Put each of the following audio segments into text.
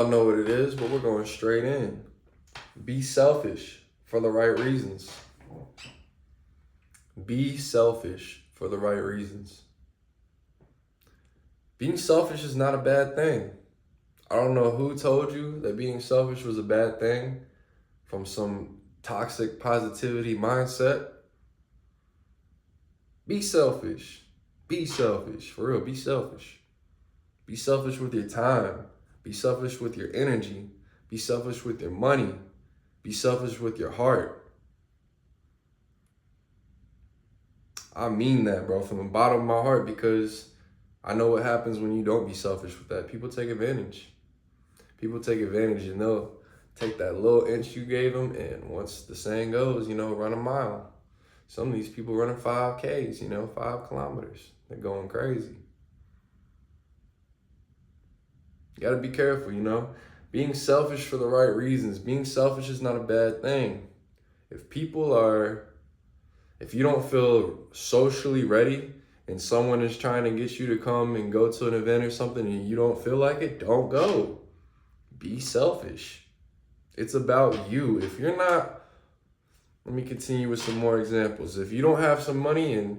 I don't know what it is, but we're going straight in. Be selfish for the right reasons. Be selfish for the right reasons. Being selfish is not a bad thing. I don't know who told you that being selfish was a bad thing from some toxic positivity mindset. Be selfish. Be selfish. For real, be selfish. Be selfish with your time. Be selfish with your energy. Be selfish with your money. Be selfish with your heart. I mean that, bro, from the bottom of my heart, because I know what happens when you don't be selfish with that. People take advantage. People take advantage, and they'll take that little inch you gave them, and once the saying goes, run a mile. Some of these people running 5Ks, 5 kilometers. They're going crazy. You gotta be careful, Being selfish for the right reasons. Being selfish is not a bad thing. If you don't feel socially ready and someone is trying to get you to come and go to an event or something and you don't feel like it, don't go. Be selfish. It's about you. If you're not, let me continue with some more examples. If you don't have some money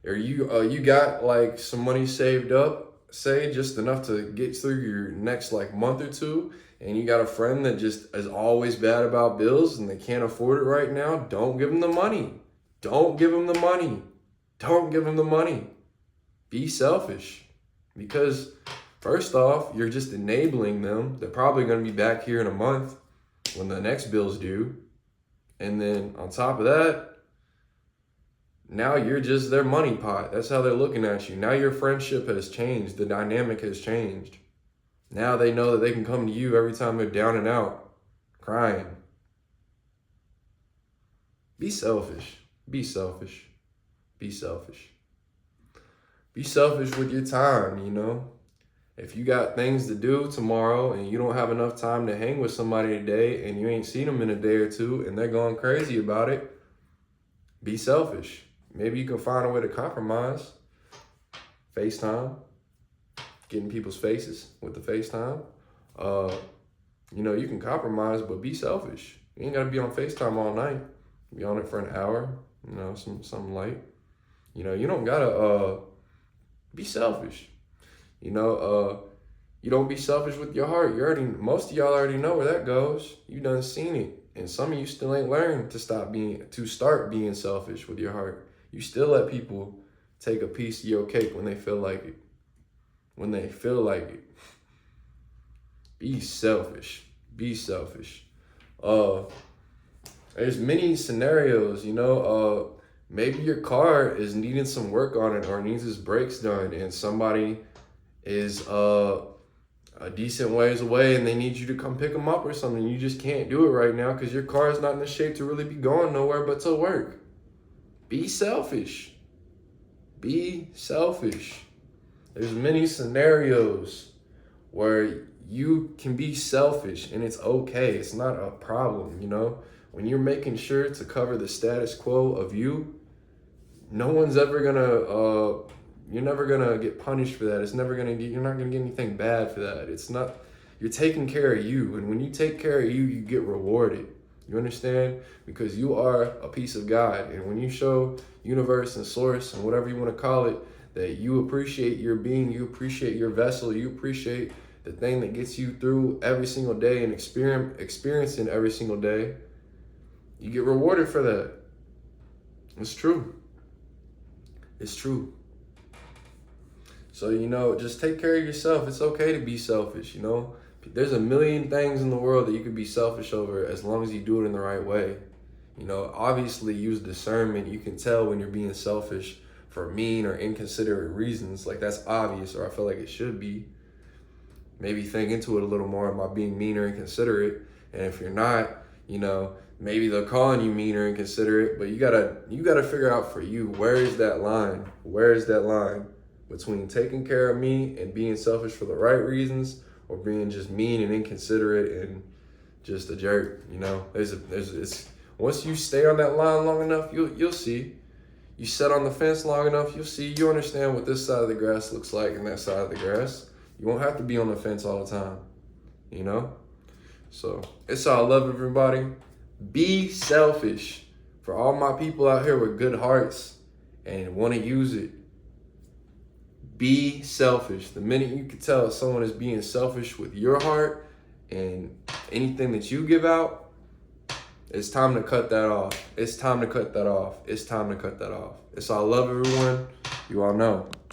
or you got like some money saved up, say just enough to get through your next month or two, and you got a friend that just is always bad about bills and they can't afford it right now, don't give them the money. Don't give them the money. Don't give them the money. Be selfish. Because first off, you're just enabling them. They're probably going to be back here in a month when the next bill's due. And then on top of that, now you're just their money pot. That's how they're looking at you. Now your friendship has changed. The dynamic has changed. Now they know that they can come to you every time they're down and out, crying. Be selfish. Be selfish. Be selfish. Be selfish with your time, If you got things to do tomorrow and you don't have enough time to hang with somebody today and you ain't seen them in a day or two and they're going crazy about it, be selfish. Maybe you can find a way to compromise. FaceTime. Getting people's faces with the FaceTime. You can compromise, but be selfish. You ain't got to be on FaceTime all night. Be on it for an hour, something light. You don't got to be selfish. You don't be selfish with your heart. Most of y'all already know where that goes. You done seen it. And some of you still ain't learned to start being selfish with your heart. You still let people take a piece of your cake when they feel like it. When they feel like it. Be selfish. Be selfish. There's many scenarios, maybe your car is needing some work on it or needs its brakes done, and somebody is a decent ways away and they need you to come pick them up or something. You just can't do it right now because your car is not in the shape to really be going nowhere but to work. Be selfish. Be selfish. There's many scenarios where you can be selfish and it's okay. It's not a problem, When you're making sure to cover the status quo of you, no one's ever gonna, you're never gonna get punished for that. You're not gonna get anything bad for that. You're taking care of you. And when you take care of you, you get rewarded. You understand? Because you are a piece of God. And when you show universe and source and whatever you want to call it, that you appreciate your being, you appreciate your vessel, you appreciate the thing that gets you through every single day and experiencing every single day, you get rewarded for that. It's true. It's true. So, just take care of yourself. It's okay to be selfish, There's a million things in the world that you could be selfish over as long as you do it in the right way. Obviously use discernment. You can tell when you're being selfish for mean or inconsiderate reasons. That's obvious, or I feel like it should be. Maybe think into it a little more about being mean or inconsiderate. And if you're not, maybe they're calling you mean or inconsiderate, but you gotta figure out for you, where is that line? Where is that line between taking care of me and being selfish for the right reasons, or being just mean and inconsiderate and just a jerk? It's once you stay on that line long enough, you'll see. You sit on the fence long enough, you understand what this side of the grass looks like and that side of the grass. You won't have to be on the fence all the time. you know? So it's all love, everybody. Be selfish. For all my people out here with good hearts and want to use it, be selfish. The minute you can tell someone is being selfish with your heart and anything that you give out, it's time to cut that off. It's time to cut that off. It's time to cut that off. It's all love, everyone. You all know.